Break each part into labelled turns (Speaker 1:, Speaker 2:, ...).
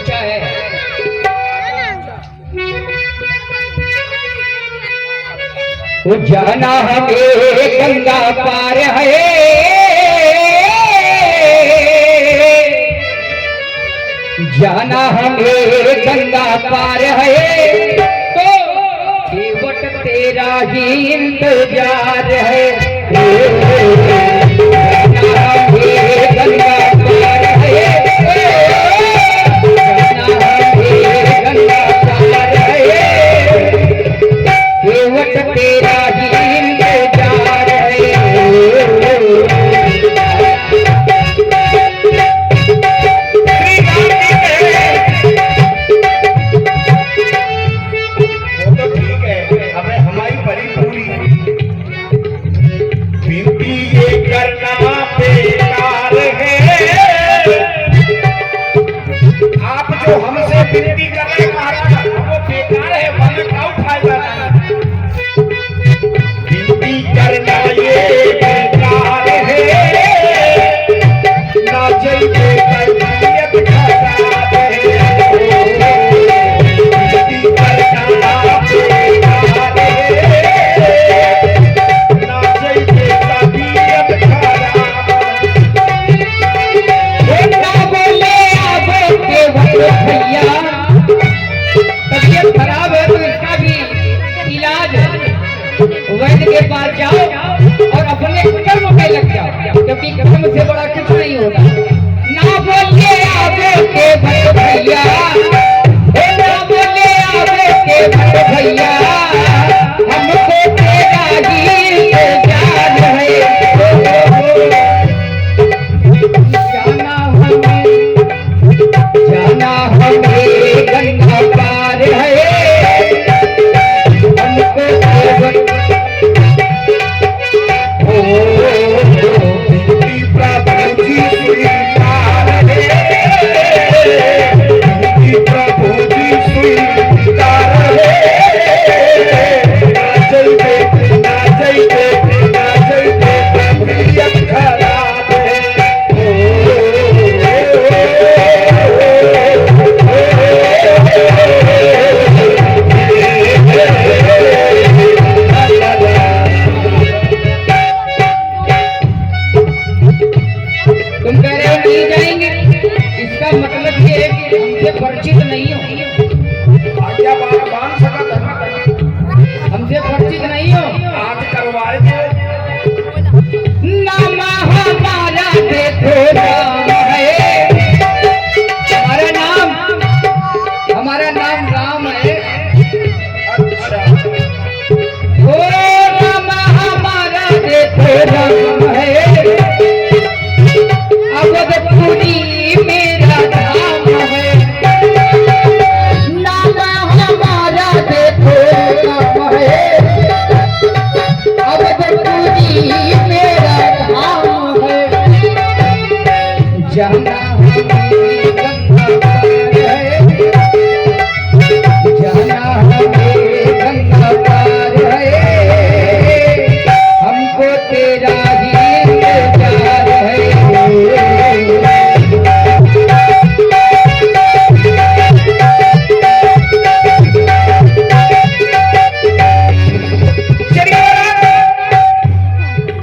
Speaker 1: सोचा है वो जाना हमें गंगा पार है, जाना हमें गंगा पार है, तो केवट तेरा ही इंतजार है। जाना हमें गंगा पार है, जाना हमें गंगा पार है, केवट तेरा ही इंतजार है।
Speaker 2: हमसे विनती कर रहे हैं महाराज, वो बेकार है, मन का फायदा नहीं। विनती करना ये बेकार है, ना चाहिए तबीयत खराब है। विनती करना बेकार है, ना चाहिए तबीयत खराब।
Speaker 1: भैया तबीयत खराब है तो इसका भी इलाज वैद्य के पास जाओ और अपने कर्म पे लग जाओ, क्योंकि कर्म से बड़ा कुछ नहीं होगा। ना बोलिए आगे के भैया, ना बोलिए आगे के भैया, हमको तेरा ही इंतजार है। जाना हमें गंगा पार है, हमको
Speaker 2: प्रभु जी स्वीकार है, प्रभु जी स्वीकार है। ना जैते तबीयत खराब है।
Speaker 1: तुम कह रहे हो नहीं जाएंगे, इसका मतलब ये है कि हमसे परिचित नहीं हो, हमसे परिचित नहीं हो।
Speaker 2: आज करवाए
Speaker 1: नाम हमारा देखो राम है, हमारा नाम राम है।
Speaker 2: अच्छा,
Speaker 1: ओ राम हमारा देखो राम है, अवधपुरी मेरा धाम है। नाम हमारा देखो राम है, अवधपुरी मेरा धाम है। जाना हमें गंगा पार है, जाना हमें गंगा पार है, हमको तेरा ही इंतजार है।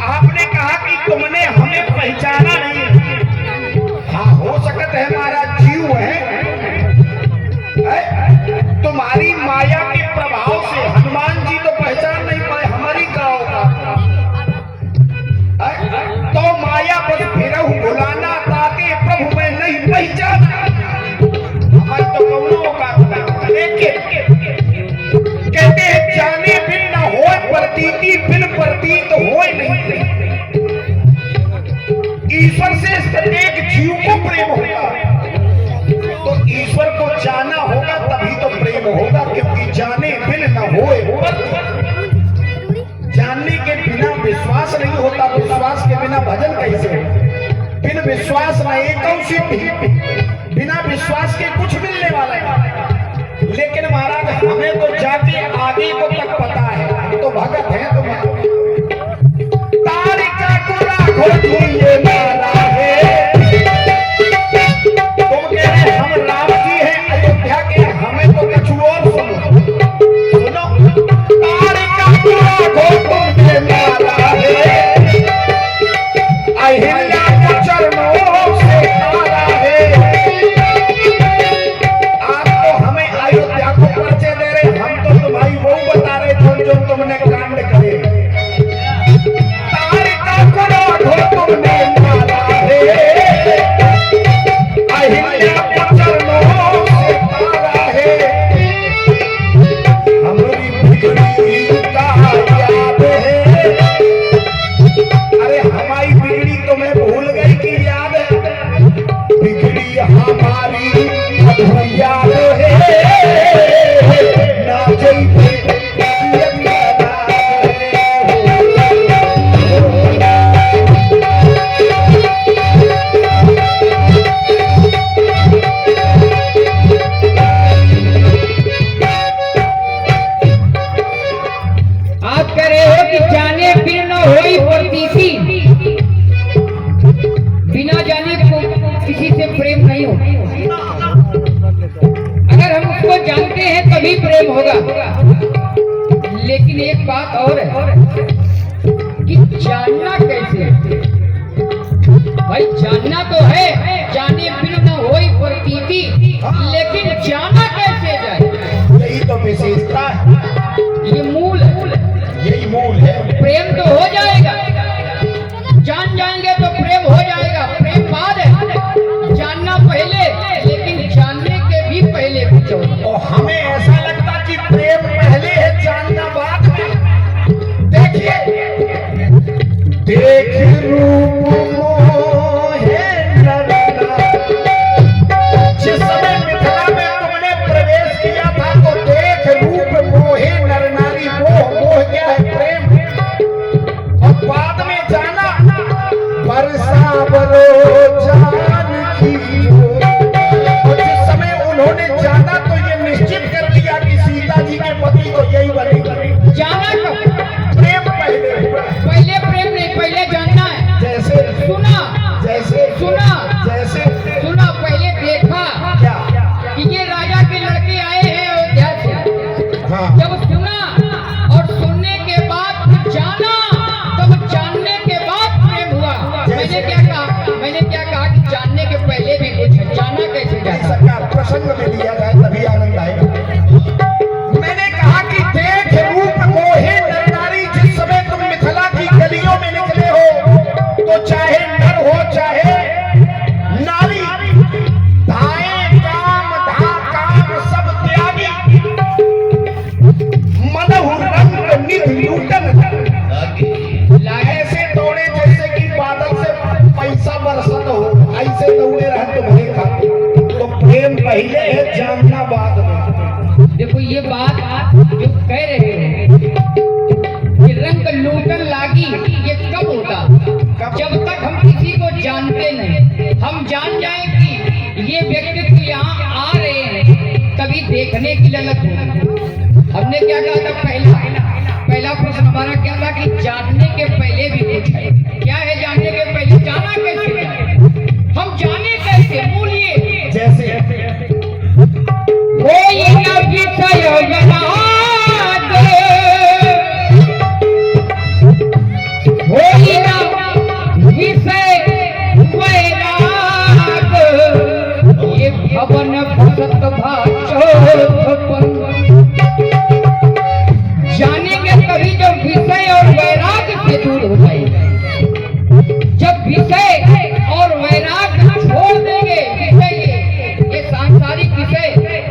Speaker 2: आपने कहा कि तुमने हमें पहचाना नहीं। हाँ, हो सकता है हमारा जीव है, तुम्हारी माया के प्रभाव से हनुमान जी तो पहचान नहीं पाए, हमारी का होगा। तो माया बस फिर बुलाना ताकि प्रभु में नहीं पहचान, हमारी तो कौनों का होगा। लेकिन कहते हैं जाने बिन न होए प्रतीति, बिन प्रतीत होए नहीं। ईश्वर से प्रत्येक जीव को प्रेम होगा, तो ईश्वर को जाना होगा तभी तो प्रेम होगा, क्योंकि जाने बिन न होए। जानने के बिना विश्वास नहीं होता, विश्वास के बिना भजन कैसे हो। बिन विश्वास न एकौ सिद्धि, बिना विश्वास के कुछ मिलने वाला है। लेकिन महाराज हमें तो जाके आगे को तक पता है, तो भगत है तुम। तारिका को राखो ये मारा है, तुम कह रहे हम राम जी हैं, मैया के चरणों से तारा है, हमारी बिगड़ी का याद है। अरे हमारी बिगड़ी तो मैं भूल गई कि याद है, बिगड़ी हमारी अब याद है, ना जइबे
Speaker 1: आप कह रहे हो कि जाने बिन न होई प्रतीति, बिना जाने को किसी से प्रेम नहीं होता। अगर हम उसको जानते हैं तभी प्रेम होगा। लेकिन एक बात और है कि जानना कैसे? भाई जानना तो है, जाने बिन न होई प्रतीति, लेकिन जाना कैसे जाए?
Speaker 2: यही तो विशेषता है,
Speaker 1: ये मूल है,
Speaker 2: यही मूल है।
Speaker 1: प्रेम तो हो जाएगा, जान जाएंगे तो प्रेम हो जाएगा। प्रेम बाद है, जानना पहले, लेकिन जानने के भी पहले कुछ होता।
Speaker 2: और हमें ऐसा लगता कि प्रेम पहले है, जानना बाद में। देखिए, देख रूप मोहे नरना, जिस समय मिथिला में तुमने प्रवेश किया था तो देख रूप मोहे नर नारी, मोह, मोह क्या है? प्रेम। और बाद में जाना, बरसा बरो जान की जो। और जिस समय उन्होंने जाना तो ये निश्चित कर लिया कि सीता जी के पति तो यही बनेगा।
Speaker 1: जाना कब?
Speaker 2: प्रेम पहले हुआ।
Speaker 1: पहले प्रेम नहीं, पहले जानना है।
Speaker 2: जैसे
Speaker 1: सुना,
Speaker 2: जैसे
Speaker 1: सुना,
Speaker 2: जैसे
Speaker 1: सुना, पहले देखा
Speaker 2: क्या?
Speaker 1: कि ये राजा के लड़के आए हैं अयोध्या से।
Speaker 2: हाँ,
Speaker 1: जब सुना और सुनने के बाद फिर जाना, तब जानने के बाद प्रेम हुआ। मैंने क्या कहा? मैंने क्या कहा कि जानने के पहले भी कुछ है, जाना कैसे जाता?
Speaker 2: सरकार प्रसंग में लिया जाए तभी आनंद आएगा। मैंने कहा कि देख रूप मोहे नर नारी, जिस समय तुम मिथिला की गलियों में निकले हो तो चाहे नर हो चाहे नारी, धाए काम धा काम सब त्यागी, मनहु रंग निध लूटन, ऐसे दौड़े जैसे कि बादल से पैसा बरसत हो, ऐसे दौड़े रहे तुम्हारे खाते। तो प्रेम पहले है, जानना बाद में।
Speaker 1: देखो ये बात जो कह रहे हो कि रंग लूटन लागी, ये कब होता? जब तक हम किसी को जानते नहीं। हम जान जाए कि ये व्यक्तित्व यहाँ आ रहे हैं, तभी देखने की ललक होगी। हमने क्या कहा था? पहला प्रश्न हमारा क्या था कि जानने के पहले भी कुछ है। क्या है जानने के पहले? जाना कैसे जाए? हम जाने कैसे? मूल ये
Speaker 2: जैसे
Speaker 1: कोई न विषय जनात, कोई न विषय वैराग, ये भवन भसत भाचोपन। जानेंगे तभी जब विषय और वैराग से दूर हो जाएगा। जब विषय और वैराग छोड़ देंगे, विषय ये सांसारिक विषय,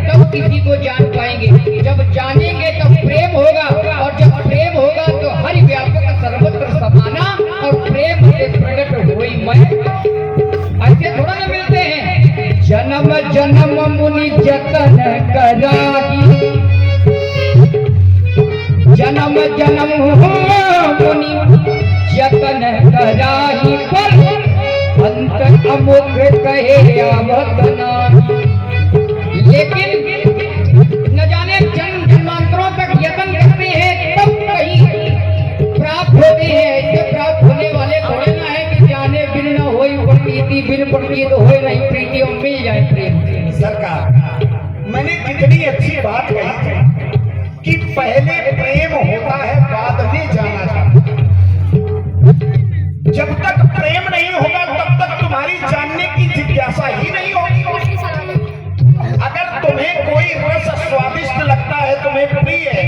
Speaker 1: तब किसी को जान पाएंगे। जब जानेंगे तब प्रेम होगा, और जब प्रेम होगा तो हरि व्यापक सर्वत्र समाना, और प्रेम से प्रकट हुई मैं। ऐसे थोड़ा ना मिलते हैं। जन्म जन्म मुनि जतन कराही, जन्म जन्म मुनि जतन कराही, पर अंत अमुख कहे आवत नाही। लेकिन न जाने जन्म जन्मांतरों तक यत्न करते हैं, तब कहीं प्राप्त होते हैं। ऐसे प्राप्त होने वाले थोड़े ना है कि जाने बिन न होई प्रतीति, बिन प्रतीत होए नहीं प्रीति, और मिल जाए प्रेम।
Speaker 2: सरकार, मैंने कितनी अच्छी बात कही थी कि पहले प्रेम होता है, बाद में जाना जाता है। जब तक प्रेम नहीं होगा तब तक तुम्हारी जानने की जिज्ञासा ही नहीं होगी। अगर तुम्हें कोई रस स्वादिष्ट लगता है, तुम्हें प्रिय है,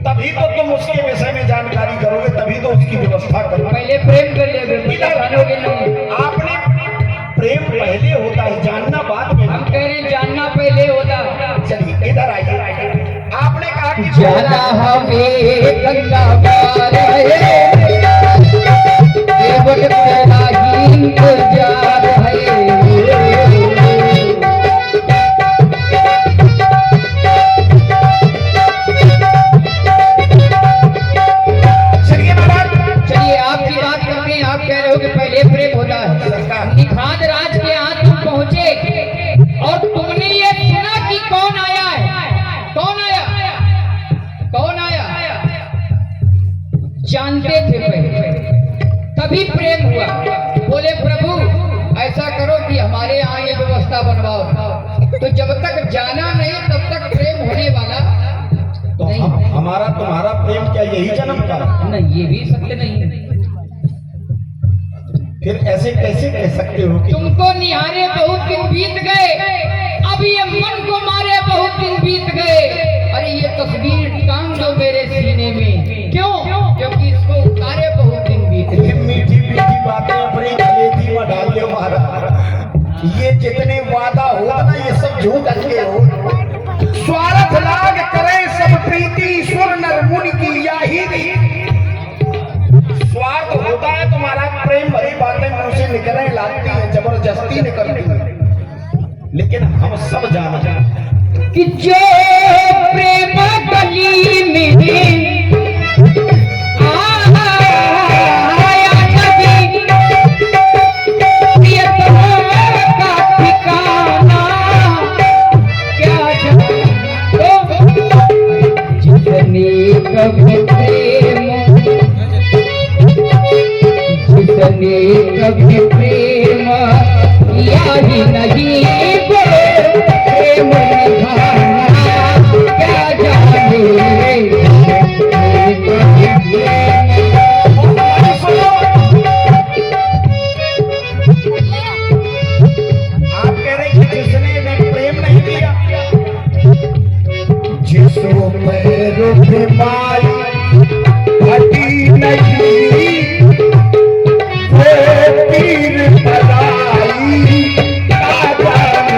Speaker 2: तभी तो तुम उसके विषय में जानकारी करोगे, तभी तो उसकी व्यवस्था करोगे।
Speaker 1: पहले प्रेम कर ले, जानोगे नहीं।
Speaker 2: आपने प्रेम पहले हो होता है, जानना बाद में।
Speaker 1: हम कह रहे हैं जानना पहले होता।
Speaker 2: चलिए इधर आइए। आपने कहा कि
Speaker 1: जाना हमें गंगा पार है, केवल तेरा ही इंतजार है।
Speaker 2: चलिए महाराज,
Speaker 1: चलिए आपकी बात करते हैं। आप कह रहे हो कि पहले प्रेम होता है। निखाद राज के यहाँ तुम पहुंचे और तुमने ये सुना कि कौन आया है। कौन आया? कौन आया? जानते थे पहले, तभी प्रेम हुआ। बोले प्रभु ऐसा करो कि हमारे यहाँ ये व्यवस्था बनवाओ। तो जब तक जाना नहीं तब तक प्रेम होने वाला
Speaker 2: तो
Speaker 1: नहीं।
Speaker 2: हमारा तुम्हारा प्रेम क्या यही जन्म का?
Speaker 1: नहीं, ये भी सत्य नहीं है।
Speaker 2: फिर ऐसे कैसे कह सकते हो कि
Speaker 1: तुमको निहारे बहुत दिन बीत गए, अब ये मन को मारे बहुत दिन बीत गए। अरे ये तस्वीर टांग दो मेरे सीने में। क्यों? क्योंकि इसको उतारे बहुत दिन बीत
Speaker 2: ये
Speaker 1: गए।
Speaker 2: मीठी मीठी बातें अपनी कलेजी में डाल दो महाराज। ये जितने वादा हो ना ये सब झूठ के हो। स्वार्थ लाग करे सब प्रीति, ईश्वर नर मुनि की यही स्वार्थ होता है तुम्हारा। प्रेम भरी बातें मुंह से निकलने लगती है, जबरदस्ती निकलती है। लेकिन हम सब जानते हैं
Speaker 1: कि जो प्रेम गली में आया नदी, प्रियतमा का ठिकाना क्या जानो। जितने कभी प्रेम, जितने कभी प्रेम या ही नहीं प्रेम निभाना क्या जाने।
Speaker 2: आप कह रहे कि जिसने भी प्रेम नहीं किया, जिसो पैरों पे माई हटी नहीं, वो पीर भलाई का जाने।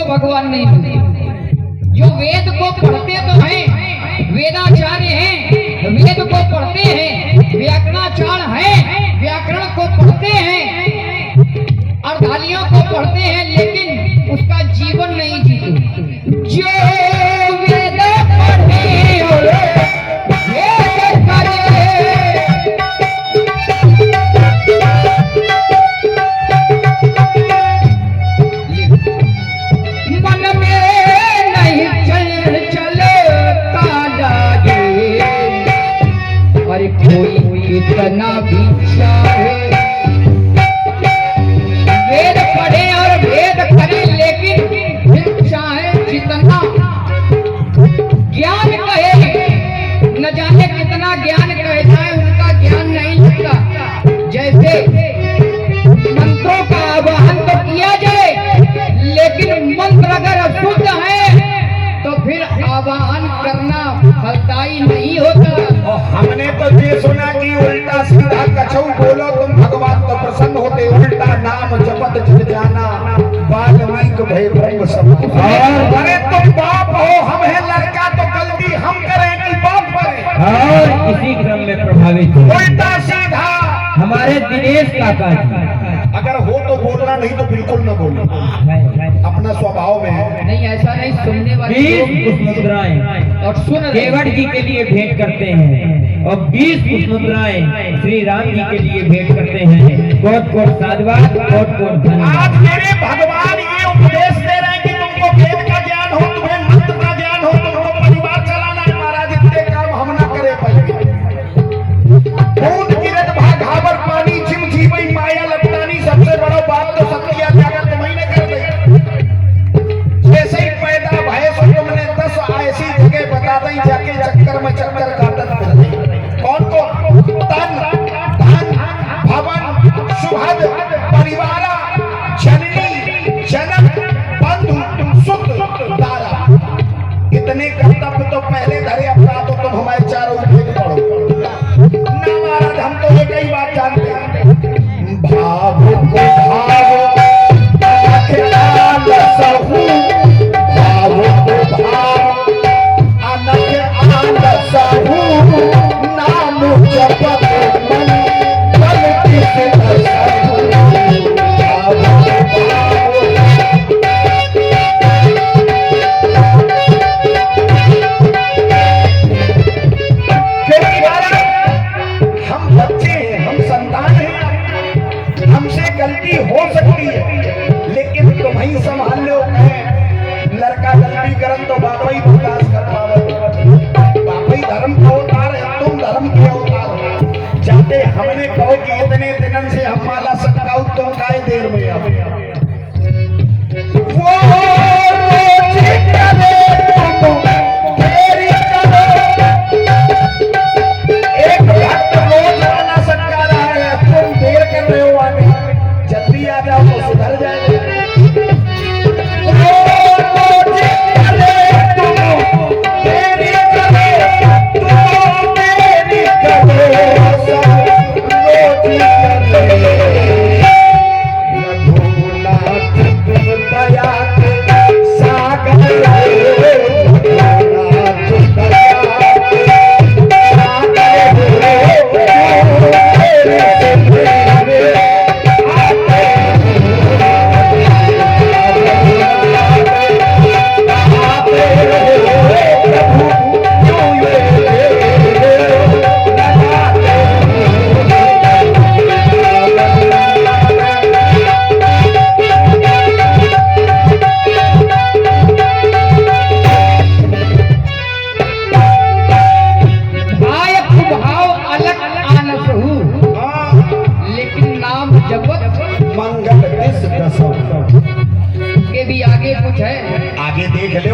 Speaker 1: उनको भगवान नहीं मिलते। जो वेद को पढ़ते तो हैं, वेदाचार्य हैं, वेद को पढ़ते हैं, व्याकरणाचार्य हैं, व्याकरण को पढ़ते हैं, अर्धालियों को पढ़ते हैं, लेकिन उसका जीवन नहीं जीते। जो वेद पढ़े और वेद करे, मन में नहीं चलता लागे, अरे कोई कितना भी चाहे वेद पढ़े और वेद करे, लेकिन फिर चाहे जितना ज्ञान कहे, न जाने कितना ज्ञान कहे जाए, उनका ज्ञान नहीं लगता। जैसे मंत्रों का आवाहन तो किया जाए, लेकिन मंत्र अगर अशुद्ध है तो फिर आवाहन करना फलदायी नहीं होता।
Speaker 2: और हमने तो ये सुना कि उल्टा सीधा कछू बोलो तुम भगवान तो प्रसन्न होते, उल्टा नाम जपत जग जाना वाल्मीकि भय ब्रह्म सब। अरे तुम बाप हो, हम है लड़का, तो गलती हम करें कि बाप करें?
Speaker 3: और इसी क्रम में प्रभावित हुए
Speaker 2: उल्टा सीधा
Speaker 3: हमारे दिनेश काका जी।
Speaker 2: अगर हो तो बोलना, नहीं तो बिल्कुल न बोलो, अपना स्वभाव में है।
Speaker 1: नहीं, ऐसा नहीं। सुनने वाले
Speaker 3: 20 पुष्पमुद्राएं
Speaker 1: और सुन रहे
Speaker 3: केवट जी के लिए भेंट करते हैं, और 20 पुष्पमुद्राएं श्री राम जी के लिए भेंट करते हैं। कोट कोट साधुवाद, कोट कोट
Speaker 2: आज
Speaker 3: धन्यवाद।
Speaker 2: मेरे भगवान ये उपदेश दे रहे हैं कि तुमको वेद का ज्ञान हो, तुम्हें मंत्र का ज्ञान हो, तुमको परिवार चलाना है। महाराज इतने काम हम ना करे पाएंगे। बूंद गिरत भागावर पानी, झिम झिमई माया लपटानी, सबसे बड़ा बात तो सत्या त्याग तुम्हें ने कर दी। जैसे ही पैदा भय सो तुमने 10 ऐसी जगह बता दी, जाके चक्कर में चक्कर काटत फिर दी। कौन को? तन धन भवन सुभद परिवारा जननी जनक बंधु सुख दारा, इतने कर्तव्य तो पहले धरे अपना, तो तुम हमारे चारों भेद पढ़ो ना महाराज। हम तो एक ही बात जानते हैं, भाव को भाव अनख आलसहु, भाव को भाव अनख आलसहु, नाम जपत मन गलती से असहु, भाव को भाव। क्योंकि महाराज हम बच्चे हैं, हम संतान हैं, हमसे गलती हो सकती है, लेकिन तुम ही संभाल लो। लड़का गलती करन तो बाबा ही बर्दाश्त कर पावे। बाबा ही धर्म का अवतार है, तुम धर्म के अवतार हो। जाते हमने कहो कि इतने दिनन से हम माला सटकाऊ, तुम काय देर में आओ। वो रोज करे तुम तेरी करो, एक भक्त रोज माला सटका रहा है, तुम देर कर रहे हो आने, जल्दी आ जाओ तो सुधर जाएगा। मंगल दिस दसों
Speaker 1: के भी आगे कुछ है।
Speaker 2: आगे देख ले।